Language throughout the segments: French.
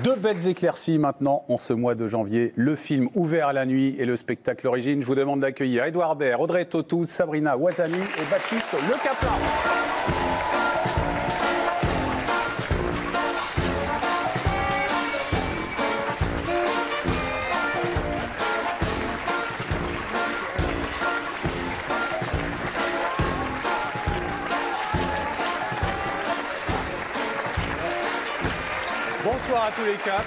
Deux belles éclaircies maintenant en ce mois de janvier. Le film Ouvert la nuit et le spectacle Origine. Je vous demande d'accueillir Édouard Baird, Audrey Tautou, Sabrina Ouazani et Baptiste Le Caplin. Bonsoir à tous les quatre.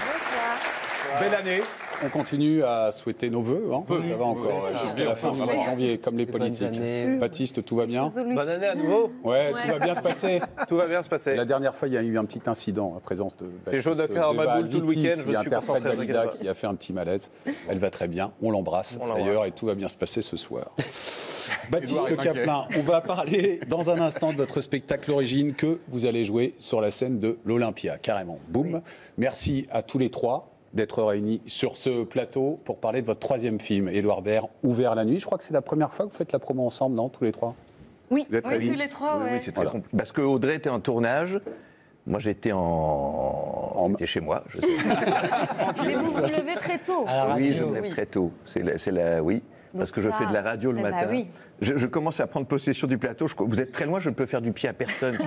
Bonsoir. Belle année. On continue à souhaiter nos vœux. Hein. Ça va encore jusqu'à la fin du mois de janvier, comme les politiques. Baptiste, tout va bien? Bonne année à nouveau. Ouais, tout va bien se passer. Tout va bien se passer. La dernière fois, il y a eu un petit incident à présence de Baptiste. J'ai chaud de cœur à ma boule tout le week-end. Je me suis concentré. Qui a fait un petit malaise. Elle va très bien. On l'embrasse d'ailleurs et tout va bien se passer ce soir. Baptiste Le Caplin, on va parler dans un instant de votre spectacle Origine que vous allez jouer sur la scène de l'Olympia, carrément. Boum. Merci à tous les trois d'être réunis sur ce plateau pour parler de votre troisième film, Édouard Baird, Ouvert la nuit. Je crois que c'est la première fois que vous faites la promo ensemble, non, tous les trois? Oui, tous les trois, oui, c'est très compliqué. Parce que Audrey était en tournage. Moi, j'étais j'étais chez moi. Mais vous vous levez très tôt. Oui, je me lève très tôt. Oui. Parce que je fais de la radio le matin. Oui. Je commence à prendre possession du plateau. Vous êtes très loin, je ne peux faire du pied à personne.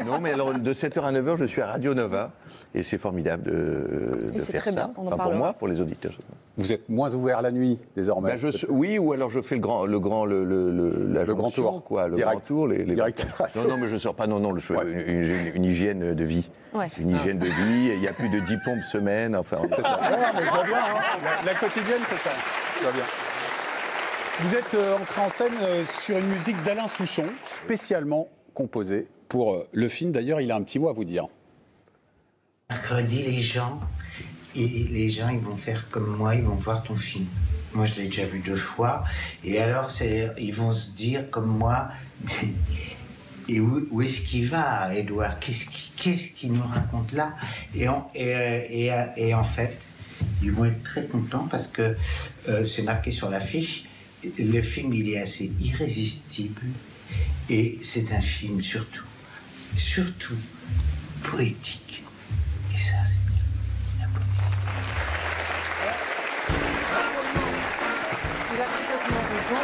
Non, mais alors de 7h à 9h, je suis à Radio Nova. Et c'est formidable de faire très ça. bien, on en pour parlera. moi, pour les auditeurs. Vous êtes moins ouvert la nuit, désormais? Oui, ou alors je fais le grand tour. Quoi, Direct. Grand tour. Direct. Non, mais je ne sors pas. Non, je fais une hygiène de vie. Ouais. Une hygiène de vie. Il n'y a plus de 10 pompes semaine. Enfin, c'est ça. Mais je vois bien. Hein. La quotidienne, c'est ça. Je vois bien. Vous êtes entré en scène sur une musique d'Alain Souchon, spécialement composée pour le film. D'ailleurs, il a un petit mot à vous dire. Mercredi, les gens, ils vont faire comme moi, ils vont voir ton film. Moi, je l'ai déjà vu 2 fois. Et alors, ils vont se dire comme moi, mais, et où est-ce qu'il va, Édouard? Qu'est-ce qu'il nous raconte là? Et en fait, ils vont être très contents parce que c'est marqué sur l'affiche. Le film, il est assez irrésistible. Et c'est un film surtout poétique. Et ça, c'est bien. La poésie. Il a complètement raison.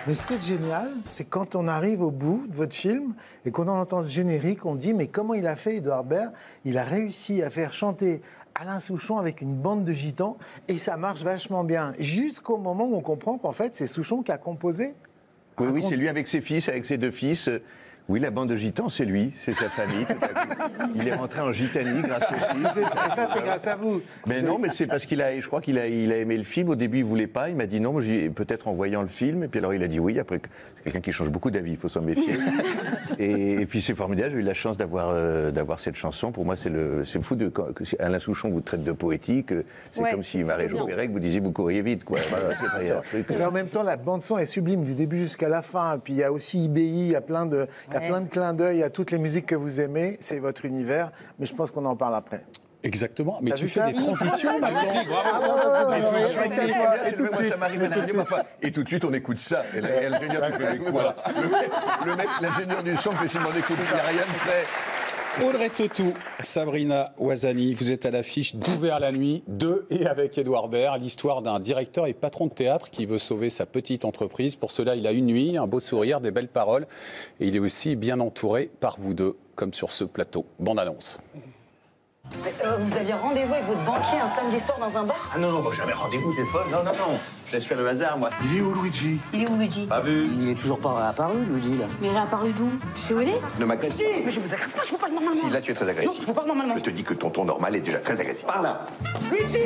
Mais ce qui est génial, c'est quand on arrive au bout de votre film et qu'on entend ce générique, on dit mais comment il a fait, Édouard Baird? Il a réussi à faire chanter Alain Souchon avec une bande de gitans et ça marche vachement bien. Jusqu'au moment où on comprend qu'en fait, c'est Souchon qui a composé. Oui, c'est lui avec ses fils, avec ses 2 fils. Oui, la bande de gitans, c'est lui, c'est sa famille. Il est rentré en gitanie grâce au film. Et ça, c'est grâce à vous. Mais non, mais c'est parce je crois qu'il a aimé le film. Au début, il voulait pas. Il m'a dit non, peut-être en voyant le film. Et puis alors, il a dit oui. Après, c'est quelqu'un qui change beaucoup d'avis, il faut s'en méfier. Et puis c'est formidable. J'ai eu la chance d'avoir cette chanson. Pour moi, c'est fou que Alain Souchon vous traite de poétique. C'est comme si Marie-Jo Pérec vous disiez vous courriez vite, quoi. Voilà, mais en même temps, la bande son est sublime du début jusqu'à la fin. Et puis il y a aussi IBI, il y a plein de clins d'œil à toutes les musiques que vous aimez. C'est votre univers, mais je pense qu'on en parle après. Exactement, mais tu fais des transitions maintenant. Et tout de suite, on écoute ça. Et l'ingénieur qui fait quoi? L'ingénieur du son fait sinon on écoute, il n'y a rien de fait. Audrey Tautou, Sabrina Ouazani, vous êtes à l'affiche d'Ouvert la nuit, de et avec Édouard Baird, l'histoire d'un directeur et patron de théâtre qui veut sauver sa petite entreprise. Pour cela, il a une nuit, un beau sourire, des belles paroles. Et il est aussi bien entouré par vous deux, comme sur ce plateau. Bande annonce. Vous aviez rendez-vous avec votre banquier un samedi soir dans un bar? Ah non, moi jamais rendez-vous au téléphone. Non. Je laisse faire le hasard, moi. Il est où, Luigi? Il est où, Luigi? Pas vu. Il est toujours pas réapparu, Luigi, là. Mais il est réapparu d'où? Tu sais où il est? Ne m'agresse pas. Mais je vous agresse pas, je vous parle normalement. Si, là, tu es très agressif. Non, je vous parle normalement. Je te dis que ton ton normal est déjà très agressif. Par là. Luigi!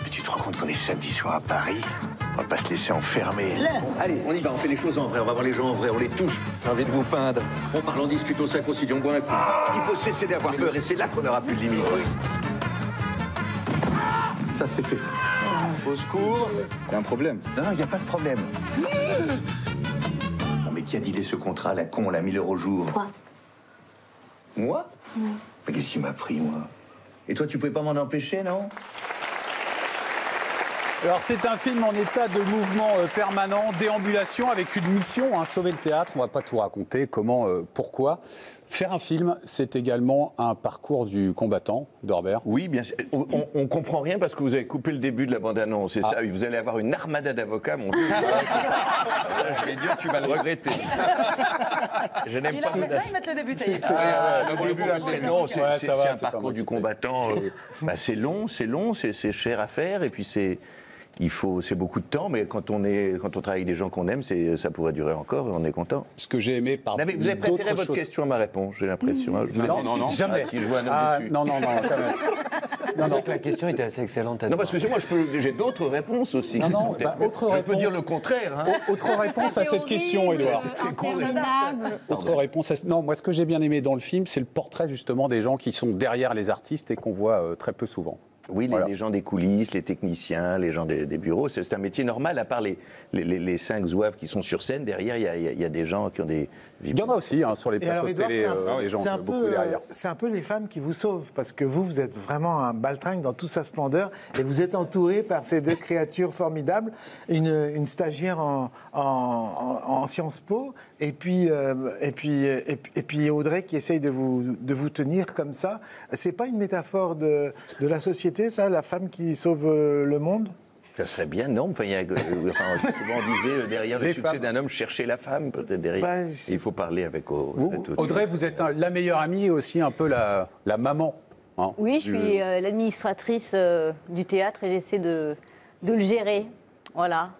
Mais tu te rends compte qu'on est samedi soir à Paris? On va pas se laisser enfermer. Bon, allez, on y va, on fait les choses en vrai. On va voir les gens en vrai, on les touche. J'ai envie de vous peindre. On parle, on discute, on s'inconcilie, on boit un coup. Il faut cesser d'avoir peur et c'est là qu'on n'aura plus de limite. Ça, c'est fait. Au secours. Il y a un problème. Non, il n'y a pas de problème. Non, mais qui a dealé ce contrat, la con, la 1000 € au jour? Toi. Moi? Mais qu'est-ce qui m'a pris, moi? Et toi, tu pouvais pas m'en empêcher, non? Alors c'est un film en état de mouvement permanent, déambulation avec une mission, sauver le théâtre. On ne va pas tout raconter, comment, pourquoi. Faire un film, c'est également un parcours du combattant, Édouard Baird. Oui, bien sûr. On comprend rien parce que vous avez coupé le début de la bande-annonce. C'est ça. Vous allez avoir une armada d'avocats, mon Dieu. Je vais dire, tu vas le regretter. Je n'aime pas. Ils mettent le début, ça y est. C'est un parcours du combattant. C'est long, c'est cher à faire, et puis c'est beaucoup de temps, mais quand on travaille avec des gens qu'on aime, ça pourrait durer encore, et on est content. Ce que j'ai aimé par vous avez préféré votre question à ma réponse, j'ai l'impression. Non, jamais. Si je vois un homme dessus. Non, jamais. Non, la question était assez excellente. Non, parce que moi, j'ai d'autres réponses aussi. On peut dire le contraire. Autre réponse à cette question, Édouard. Autre réponse. Non, moi, ce que j'ai bien aimé dans le film, c'est le portrait justement des gens qui sont derrière les artistes et qu'on voit très peu souvent. Oui, les gens des coulisses, les techniciens, les gens des bureaux, c'est un métier normal, à part les 5 zouaves qui sont sur scène. Derrière, il y a des gens qui ont des... Il y en a aussi sur les plateaux de télé, les gens beaucoup derrière. C'est un peu les femmes qui vous sauvent, parce que vous êtes vraiment un baltringue dans toute sa splendeur, et vous êtes entouré par ces 2 créatures formidables, une stagiaire en Sciences Po, et puis Audrey qui essaye de vous tenir comme ça. C'est pas une métaphore de la société, ça, la femme qui sauve le monde? Ça serait bien, non. Souvent on disait derrière le succès d'un homme, chercher la femme, peut-être derrière. Il faut parler avec Audrey, vous êtes la meilleure amie et aussi un peu la maman. Oui, je suis l'administratrice du théâtre et j'essaie de le gérer. Voilà.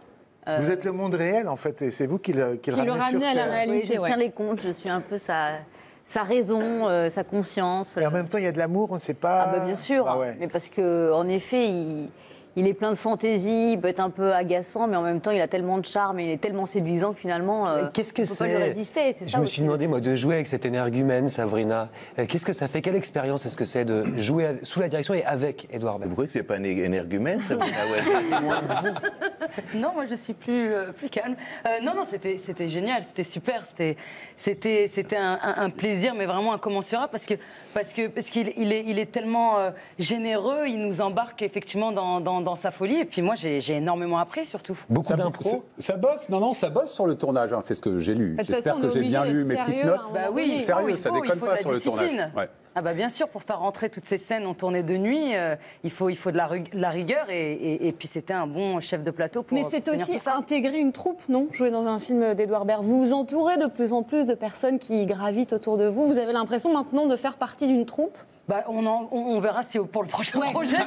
Vous êtes le monde réel, en fait, et c'est vous qui le ramenez à la réalité. Oui, je tiens les comptes, je suis un peu sa raison, sa conscience. Et en même temps, il y a de l'amour, on ne sait pas... bien sûr, mais parce qu'en effet, il est plein de fantaisie, il peut être un peu agaçant, mais en même temps, il a tellement de charme et il est tellement séduisant que finalement, qu'est-ce que on ne peut pas lui résister. Je me suis demandé, moi, de jouer avec cette énergumène, Sabrina. Qu'est-ce que ça fait? Quelle expérience est-ce que c'est de jouer sous la direction et avec Édouard Baird? Vous croyez que ce n'est pas un énergumène, Sabrina? Non, moi, je suis plus calme. Non, c'était génial, c'était super. C'était un plaisir, mais vraiment incommensurable, parce qu'il est tellement généreux, il nous embarque effectivement dans sa folie. Et puis moi, j'ai énormément appris, surtout. Beaucoup d'impro. Ça bosse, ça bosse sur le tournage, c'est ce que j'ai lu. J'espère que j'ai bien lu mes petites notes. Oui, sérieux, ça déconne pas sur le tournage. Ah bah bien sûr, pour faire rentrer toutes ces scènes, on tournait de nuit, il faut de la rigueur et puis c'était un bon chef de plateau pour... Mais c'est aussi intégrer une troupe, non? Jouer dans un film d'Édouard Baird. Vous vous entourez de plus en plus de personnes qui gravitent autour de vous. Vous avez l'impression maintenant de faire partie d'une troupe? On verra si pour le prochain projet.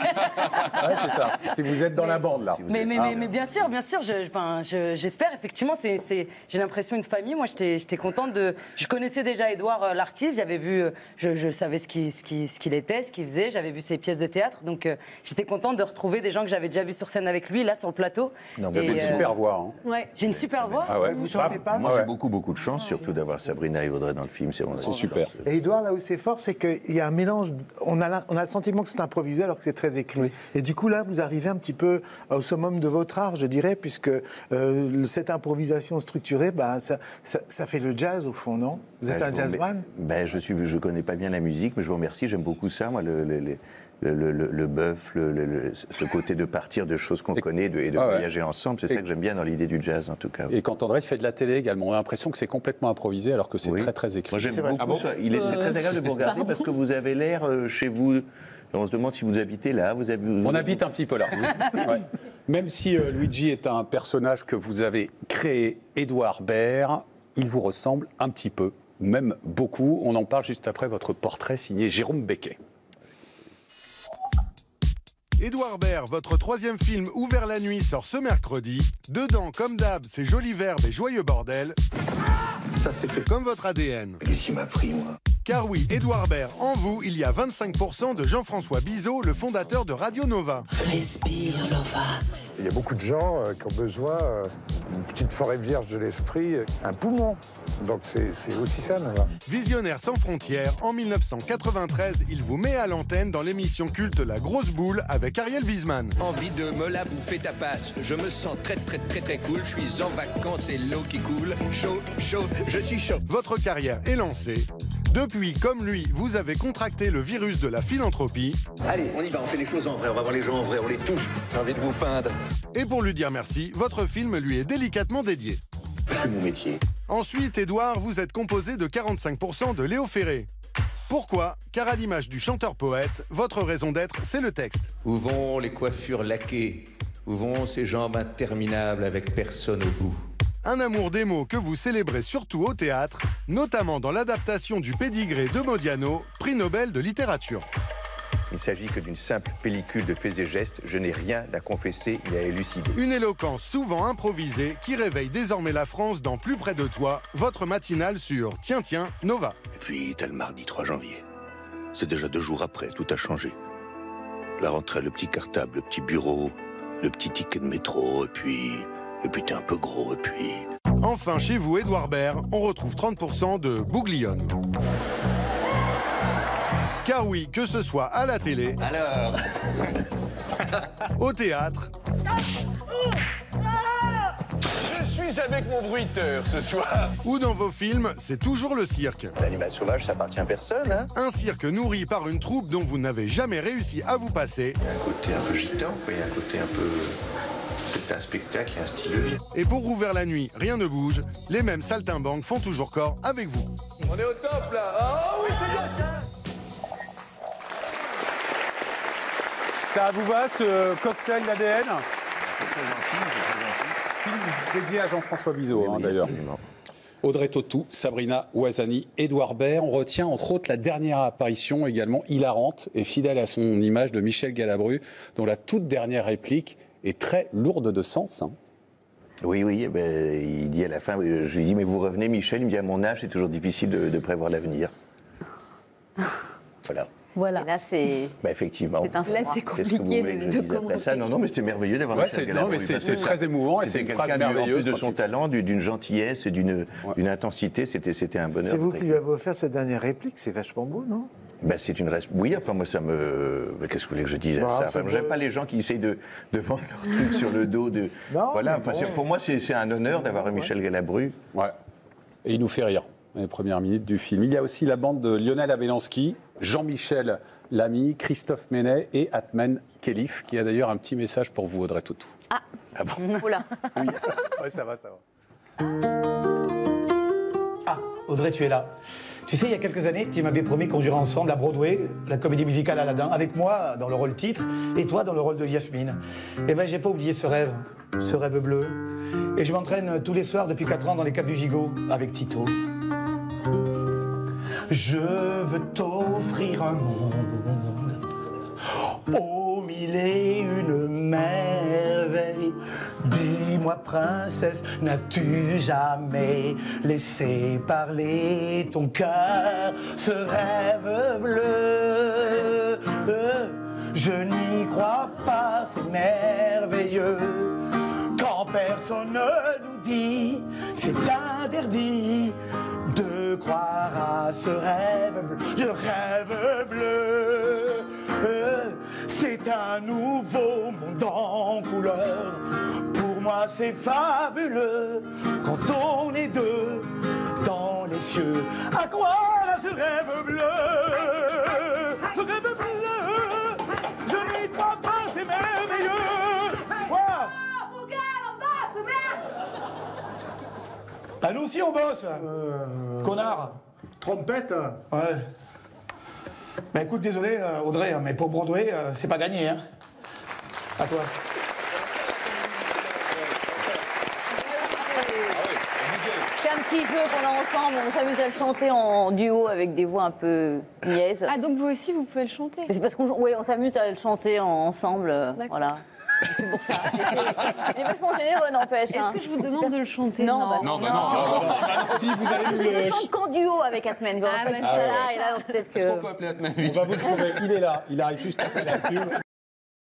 C'est ça. Si vous êtes dans la bande, là. Mais bien sûr, j'espère. Effectivement, j'ai l'impression une famille. Moi, j'étais contente de... Je connaissais déjà Édouard, l'artiste. J'avais vu... Je savais ce qu'il était, ce qu'il faisait. J'avais vu ses pièces de théâtre. Donc, j'étais contente de retrouver des gens que j'avais déjà vus sur scène avec lui, là, sur le plateau. Vous avez une super voix. J'ai une super voix. Vous sentez pas? Moi, j'ai beaucoup de chance, surtout d'avoir Sabrina et Audrey dans le film. C'est super. Et Édouard, là où c'est fort, c'est qu'il y a un mélange. On a le sentiment que c'est improvisé alors que c'est très écrit. Oui. Et du coup, là, vous arrivez un petit peu au summum de votre art, je dirais, puisque cette improvisation structurée, ça fait le jazz, au fond, non? Vous êtes un jazzman? Je connais pas bien la musique, mais je vous remercie, j'aime beaucoup ça, moi, le bœuf, ce côté de partir de choses qu'on connaît et de voyager ensemble. C'est ça que j'aime bien dans l'idée du jazz, en tout cas. Et quand André fait de la télé également, on a l'impression que c'est complètement improvisé alors que c'est très, très écrit. Moi, j'aime beaucoup ça. C'est très agréable de vous regarder parce que vous avez l'air chez vous... On se demande si vous habitez là. On habite un petit peu là. Même si Luigi est un personnage que vous avez créé, Édouard Baird, il vous ressemble un petit peu, même beaucoup. On en parle juste après votre portrait signé Jérôme Becquet. Édouard Baird, votre 3e film Ouvert la nuit sort ce mercredi. Dedans, comme d'hab, c'est joli verbe et joyeux bordel. Ça c'est fait. Comme votre ADN. Qu'est-ce qu'il m'a pris, moi? Car oui, Édouard Baird, en vous, il y a 25% de Jean-François Bizot, le fondateur de Radio Nova. Respire, Nova. Il y a beaucoup de gens qui ont besoin d'une petite forêt vierge de l'esprit, un poumon. Donc c'est aussi ça, Nova. Visionnaire sans frontières, en 1993, il vous met à l'antenne dans l'émission culte La Grosse Boule avec Ariel Wiesman. Envie de me la bouffer ta passe. Je me sens très cool. Je suis en vacances et l'eau qui coule. Chaud, je suis chaud. Votre carrière est lancée. Depuis, comme lui, vous avez contracté le virus de la philanthropie. Allez, on y va, on fait les choses en vrai, on va voir les gens en vrai, on les touche. J'ai envie de vous peindre. Et pour lui dire merci, votre film lui est délicatement dédié. Je fais mon métier. Ensuite, Édouard, vous êtes composé de 45% de Léo Ferré. Pourquoi? Car à l'image du chanteur-poète, votre raison d'être, c'est le texte. Où vont les coiffures laquées? Où vont ces jambes interminables avec personne au bout? Un amour des mots que vous célébrez surtout au théâtre, notamment dans l'adaptation du Pédigré de Modiano, prix Nobel de littérature. Il ne s'agit que d'une simple pellicule de faits et gestes. Je n'ai rien à confesser ni à élucider. Une éloquence souvent improvisée qui réveille désormais la France dans Plus près de toi, votre matinale sur Tiens Tiens Nova. Et puis, t'as le mardi 3 janvier. C'est déjà 2 jours après, tout a changé. La rentrée, le petit cartable, le petit bureau, le petit ticket de métro, et puis t'es un peu gros, et puis... Enfin, chez vous, Édouard Baird, on retrouve 30% de Bouglione. Car oui, que ce soit à la télé, alors, au théâtre, Je suis avec mon bruiteur ce soir. ou dans vos films, c'est toujours le cirque. L'animal sauvage, ça appartient à personne, hein. Un cirque nourri par une troupe dont vous n'avez jamais réussi à vous passer. Il y a un côté un peu gitan, quoi. Il y a un côté un peu... C'est un spectacle et un style de vie. Et pour Ouvert la nuit, rien ne bouge, les mêmes saltimbanques font toujours corps avec vous. On est au top là. Oh oui, c'est bien. Ça vous va, ce cocktail d'ADN? Dédié à Jean-François Bizot, d'ailleurs. Audrey Tautou, Sabrina Ouazani, Édouard Baird. On retient entre autres la dernière apparition également hilarante et fidèle à son image de Michel Galabru, dont la toute dernière réplique est très lourde de sens. Oui, eh ben, il dit à la fin, je lui dis, mais vous revenez Michel, il me dit, à mon âge, c'est toujours difficile de prévoir l'avenir. Voilà. Voilà. Et là, c'est. Bah, effectivement. Là, c'est compliqué de après ça. Non, mais c'était merveilleux d'avoir Michel Galabru. C'est très émouvant et c'est une phrase merveilleuse. En plus de son talent, d'une gentillesse et d'une intensité, c'était un bonheur. C'est vous qui lui avez offert cette dernière réplique, c'est vachement beau, non? Ben, c'est une oui, enfin moi ça me... Qu'est-ce que vous voulez que je dise à ça? J'aime pas les gens qui essayent de vendre leur truc sur le dos de... Non, voilà, enfin, pour moi c'est un honneur d'avoir un Michel Galabru. Ouais. Et il nous fait rire les premières minutes du film. Il y a aussi la bande de Lionel Abelansky, Jean-Michel Lamy, Christophe Menet et Atman Khelif, qui a d'ailleurs un petit message pour vous, Audrey Tautou. Ah bon? Oula. Oui. Ouais, ça va. Ah, Audrey, tu es là. Tu sais, il y a quelques années, tu m'avais promis qu'on jouerait ensemble à Broadway, la comédie musicale Aladdin, avec moi dans le rôle titre et toi dans le rôle de Yasmine. Eh ben, j'ai pas oublié ce rêve bleu. Et je m'entraîne tous les soirs depuis 4 ans dans les caves du Gigot avec Tito. Je veux t'offrir un monde aux 1001 merveilles. Dis-moi, princesse, n'as-tu jamais laissé parler ton cœur, ce rêve bleu? Je n'y crois pas, c'est merveilleux. Quand personne ne nous dit, c'est interdit de croire à ce rêve bleu. Je rêve bleu. C'est un nouveau monde en couleur. Pour moi c'est fabuleux quand on est deux dans les cieux à croire à ce rêve bleu. Ce rêve bleu, je n'y crois pas, c'est merveilleux. Quoi? Ah, nous aussi on bosse. Connard. Trompette. Ouais. Ben écoute, désolé Audrey, mais pour Broadway, c'est pas gagné, hein. À toi. C'est un petit jeu qu'on a ensemble, on s'amuse à le chanter en duo avec des voix un peu niaises. Ah, donc vous aussi, vous pouvez le chanter? C'est parce qu'on s'amuse à le chanter ensemble, voilà. C'est pour ça. Il est vachement généreux, n'empêche. Est-ce que je vous demande de le chanter? Non, non. Si vous allez nous le chante qu'en duo avec Atman. Et là, peut-être que... On va vous le trouver. Il est là. Il arrive juste après la pub.